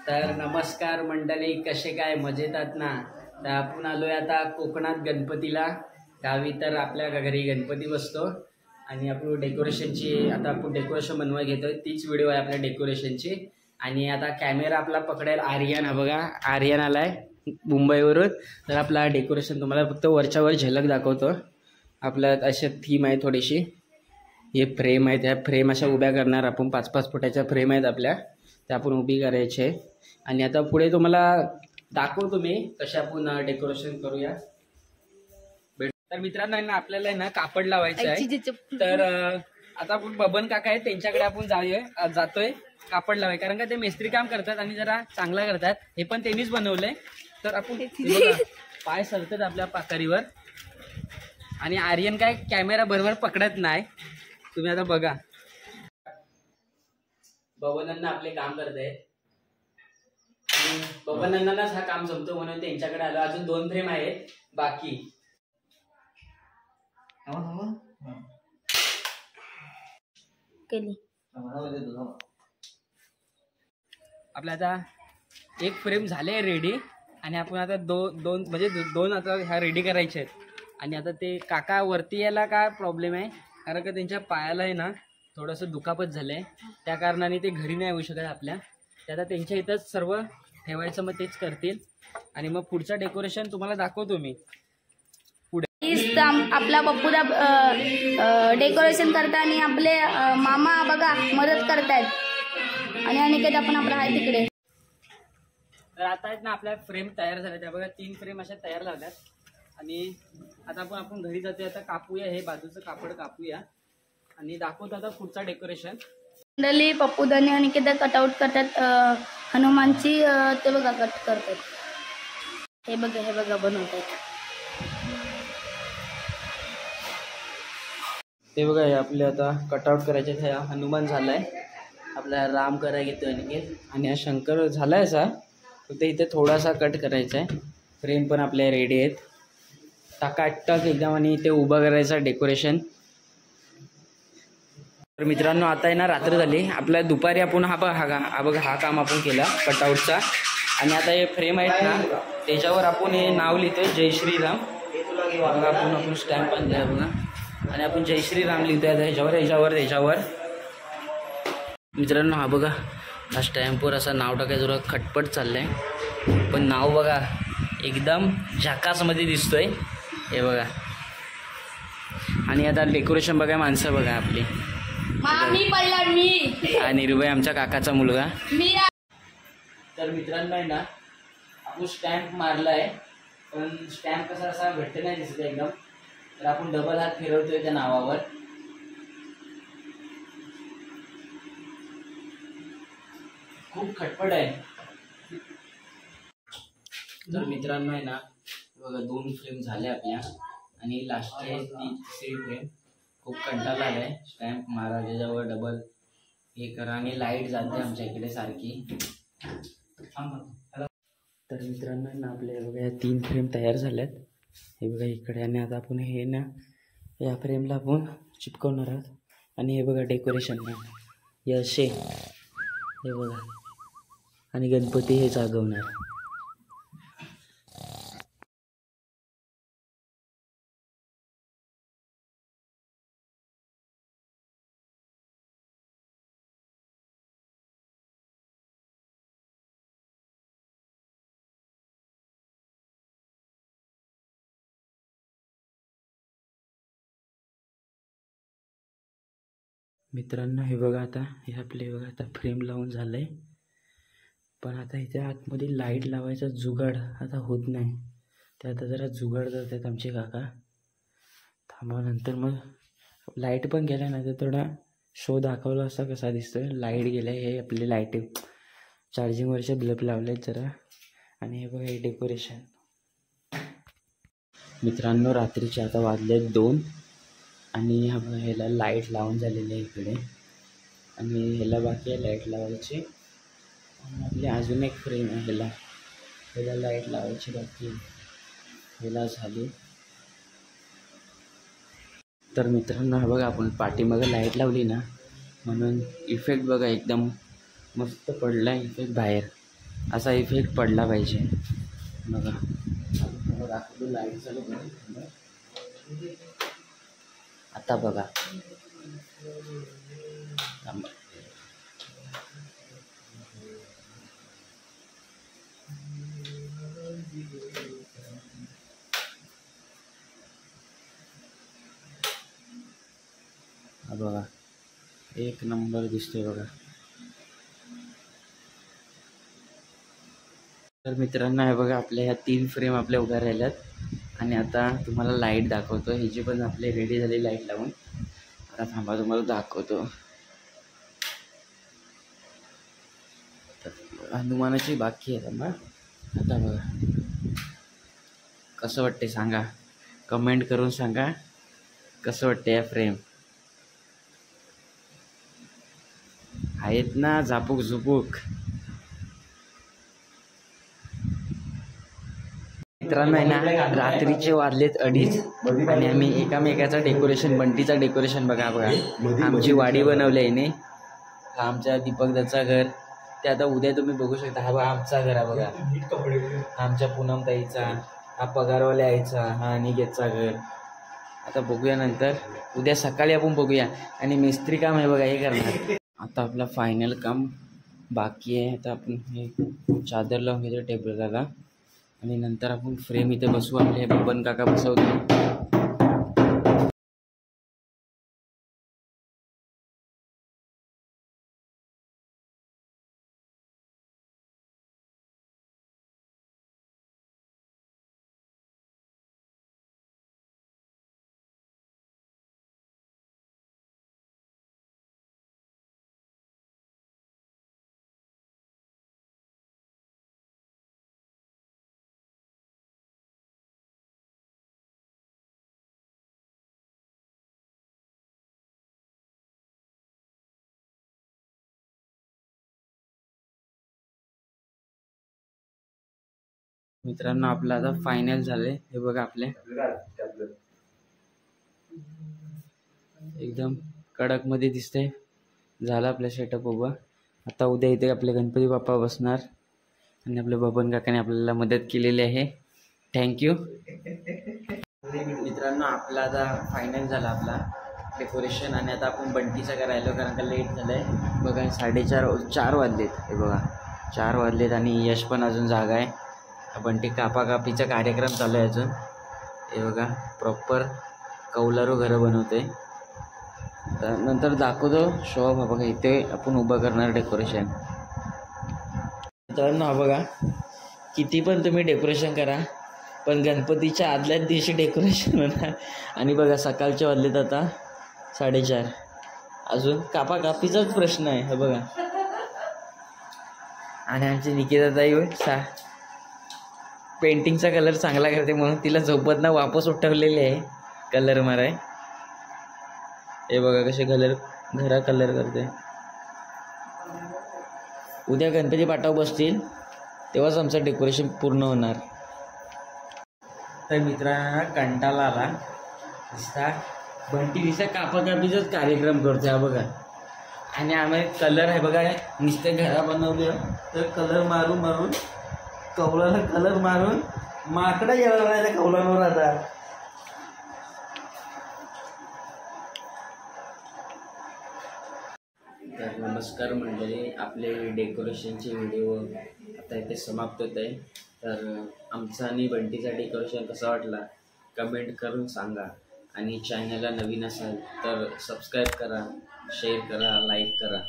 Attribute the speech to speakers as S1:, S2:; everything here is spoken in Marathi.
S1: तर नमस्कार मंडळी, कसे काय मजेतात ना? तर आपण आलोय आता कोकणात गणपतीला गावी. तर आपल्या घरी गणपती बसतो आणि आपण डेकोरेशनची आता आपण डेकोरेशन बनवायला घेतोय. तीच व्हिडिओ आहे आपल्या डेकोरेशनची. आणि आता कॅमेरा आपला पकडेल आर्यन. हा बघा, आर्यन आलाय मुंबईवरून. तर आपला डेकोरेशन तुम्हाला फक्त वरच्यावर झलक दाखवतो. आपल्या अशा थीम आहे थोडीशी. हे फ्रेम आहेत, ह्या फ्रेम अशा उभ्या करणार आपण. 5-5 फुटाच्या फ्रेम आहेत आपल्या, त्या आपण उभी करायचे. आणि आता पुढे तुम्हाला दाखवतो मी कसे आपण डेकोरेशन करूया. तर मित्रांनो ना, आपल्याला ना कापड लावायचं आहे. तर आता आपण बबन काका आहेत, त्यांच्याकडे आपण जातोय कापड लावाय. कारण का ते मेस्त्री काम करतात आणि जरा चांगला करतात. हे पण त्यांनीच बनवलंय. तर आपण पाय सरतात आपल्या पाकारीवर. आणि आर्यन काय कॅमेरा बरोबर पकडत नाही. तुम्ही आता बघा, बबनंना आपले काम करत आहेत. बबनंनाच हा काम जमतो म्हणून त्यांच्याकडे आलो. अजून 2 फ्रेम आहेत बाकी. आपल्या आता 1 फ्रेम झाले रेडी. आणि आपण आता दोन म्हणजे 2 आता ह्या रेडी करायचे आहेत. आणि आता ते काका वरती यायला काय प्रॉब्लेम आहे, कारण का त्यांच्या पायाला आहे ना थोडंसं दुखापत झालंय. त्या कारणाने ते घरी नाही येऊ शकत आपल्या. ते आता त्यांच्या इथंच सर्व ठेवायचं, मग तेच करतील. आणि मग पुढचं डेकोरेशन तुम्हाला दाखवतो मी पुढे.
S2: आपला पप्पूदा डेकोरेशन करताना आपले मामा बघा मदत करतायत. आणि अनिकेत आपण आपला आहे तिकडे.
S1: तर आता आहेत ना आपल्या फ्रेम तयार झाल्या. त्या बघा 3 फ्रेम अशा तयार झाल्यात. आणि आता आपण घरी जातोय. आता कापूया, हे बाजूचं कापड कापूया आणि दाखवतो आता पुढचा डेकोरेशन.
S2: मंडळी पप्पूदानी आणि अनिकेत कटआउट करतात हनुमानची. ते बघा कट करतात. हे बघा बनवतात.
S1: ते बघा, हे आपले आता कटआउट करायचे. हा हनुमान झालाय आपला, राम करायला घेतो अनिकेत. आणि हा शंकर झालाय असा, फक्त इथे थोडासा कट करायचा आहे. फ्रेम पण आपल्या रेडी आहेत टाकाटक एकदम. आणि इथे उभं करायचं डेकोरेशन. तर मित्रांनो, आता आहे ना रात्र झाली. आपल्या दुपारी आपण हा काम आपण केला कटआउटचा. आणि आता हे फ्रेम आहेत ना, त्याच्यावर आपण हे नाव लिहितोय जय श्रीराम. बघा, आपण स्टॅम्प आणलाय बघा. आणि आपण जय श्रीराम लिहितोय ह्याच्यावर. मित्रांनो, हा बघा, हा स्टॅम्पवर असं नाव टाकायचं थोडं खटपट चाललंय. पण नाव बघा एकदम झाकासमध्ये दिसतोय. हे बघा. आणि आता डेकोरेशन बघा, माणसं बघा आपली. हा निर्भय आमच्या काकाचा मुलगा. तर मित्रांनो आहे ना, आपण स्टॅम्प मारलाय, पण स्टॅम्प कसा असा घट्ट नाही दिसत एकदम. तर आपण डबल हात फिरवतोय त्या नावावर. खूप खटपट आहे. तर मित्रांनो आहे ना, बघा 2 फ्रेम झाले आपल्या. आणि लास्ट आहे 3 फ्रेम. खूप कंटाळा आलाय. स्टॅम्प मारा, त्याच्यावर डबल हे करा. आणि लाईट जाते आमच्या इकडे सारखी. तर मित्रांनो ना, आपल्या बघा 3 फ्रेम तयार झाल्यात. हे बघा इकडे. आणि आता आपण हे ना या फ्रेमला आपण चिपकवणार आहोत. आणि हे बघा डेकोरेशन ना हे असे, हे बघा. आणि गणपती हे जागवणार. मित्रांनो, हे बघा, आता हे आपले बघा आता फ्रेम लावून झालंय. पण आता इथे आतमध्ये लाईट लावायचा जुगाड आता होत नाही. ते आता जरा जुगाड करतात आमचे काका. थांबा, नंतर मग लाईट पण गेल्या नाही तर थोडा शो दाखवला असता कसा दिसतोय. लाईट गेलाय. हे आपले लाईट चार्जिंगवरचे बल्ब लावलेत जरा. आणि हे बघा हे डेकोरेशन. मित्रांनो, रात्रीचे आता वाजलेत 2. आणि ह्याला लाईट लावून झालेली आहे इकडे. आणि ह्याला बाकी आहे लाईट लावायची. आणि आपली अजून एक फ्रेम आहे, ह्याला लाईट लावायची बाकी. ह्याला झाली. तर मित्रांनो, हा बघा, आपण पाठीमागं लाईट लावली ना, म्हणून इफेक्ट बघा एकदम मस्त पडला इफेक्ट बाहेर. असा इफेक्ट पडला पाहिजे. बघा दाखवतो लाईट चालू करू. आता बघा हा बघा एक नंबर दिसतोय बघा. तर मित्रांनो हे बघा आपल्या ह्या 3 फ्रेम आपल्या उभ्या राहिल्यात आणि आता तुम्हाला लाईट दाखवतो. ही जी पण आपले रेडी झाली लाईट लावून. आता थांबा तुम्हाला दाखवतो. हनुमानाची बाकी आहे थांबा. आता बघा कसं वाटते सांगा, कमेंट करून सांगा कसं वाटते या फ्रेम. आहेत ना झापूक झुपूक. मित्रांनो आहे ना रात्रीचे वाजलेत 2:30 आणि आम्ही एकामेकाचं डेकोरेशन, बंटीचं डेकोरेशन बघा. आमची वाडी बनवली आहे ने. हा आमच्या दीपकदाचं घर. ते आता उद्या तुम्ही बघू शकता. हा बघा आमचा घर आहे बघा. आमच्या पूनमताईचा, हा पगारवाल्या आईचा, हा अनिकेतचा घर. आता बघूया नंतर, उद्या सकाळी आपण बघूया. आणि मिस्त्री काम आहे बघा हे करणार. आता आपला फायनल काम बाकी आहे. आता आपण हे चादर लावून घेतो टेबलला आणि नंतर आपण फ्रेम इथे बसवू. आपले बबन काका बसवतो. मित्रांनो आपलं आता फायनल झालंय. हे बघा आपले एकदम कडक मध्ये दिसतंय. झालं आपलं सेटअप उभं. आता उद्या इथे आपले गणपती बाप्पा बसणार आणि आपल्या बबन काकाने आपल्याला मदत केलेली आहे. थँक्यू. मित्रांनो आपला आता फायनल झाला आपला डेकोरेशन आणि आता आपण बंटीचा करायला, कारण का लेट झालंय. बघा 4:30 वाजलेत. हे बघा 4 वाजलेत आणि यश पण अजून जागा आहे. बंटी कापाकापीचा कार्यक्रम चालू आहे अजून. हे बघा प्रॉपर कौलारू घरं बनवते. तर नंतर दाखवतो शो. हा बघा इथे आपण उभं करणार डेकोरेशन. मित्रांनो हा बघा किती पण तुम्ही डेकोरेशन करा पण गणपतीच्या आदल्याच दिवशी डेकोरेशन होणार. आणि बघा सकाळचे वाजलेत आता 4:30. अजून कापाकापीचाच प्रश्न आहे. हे बघा आणि आमची निकिताताई पेंटिंगचा कलर चांगला करते म्हणून तिला झोपत ना वापस उठवलेले आहे कलर माराय. हे बघा कसे घरा कलर करते. उद्या गणपती पाटावर बसतील तेव्हाच आमचं डेकोरेशन पूर्ण होणार. तर मित्रांना कंटाळा आला दिसता बंटी दिसता कापाकापीचाच कार्यक्रम करतो. हा बघा आणि आम्ही कलर आहे बघा नुसते घरा बनवले तर कलर मारून कौलाला कलर मारून माकडा गेला नाही त्या कौलांवर. आता तर नमस्कार मंडळी, आपले डेकोरेशनचे व्हिडिओ आता इथे समाप्त होत आहे. तर आमचा आणि बंटीचा डेकोरेशन कसा वाटला कमेंट करून सांगा. आणि चॅनलला नवीन असाल तर सबस्क्राईब करा, शेअर करा, लाईक करा.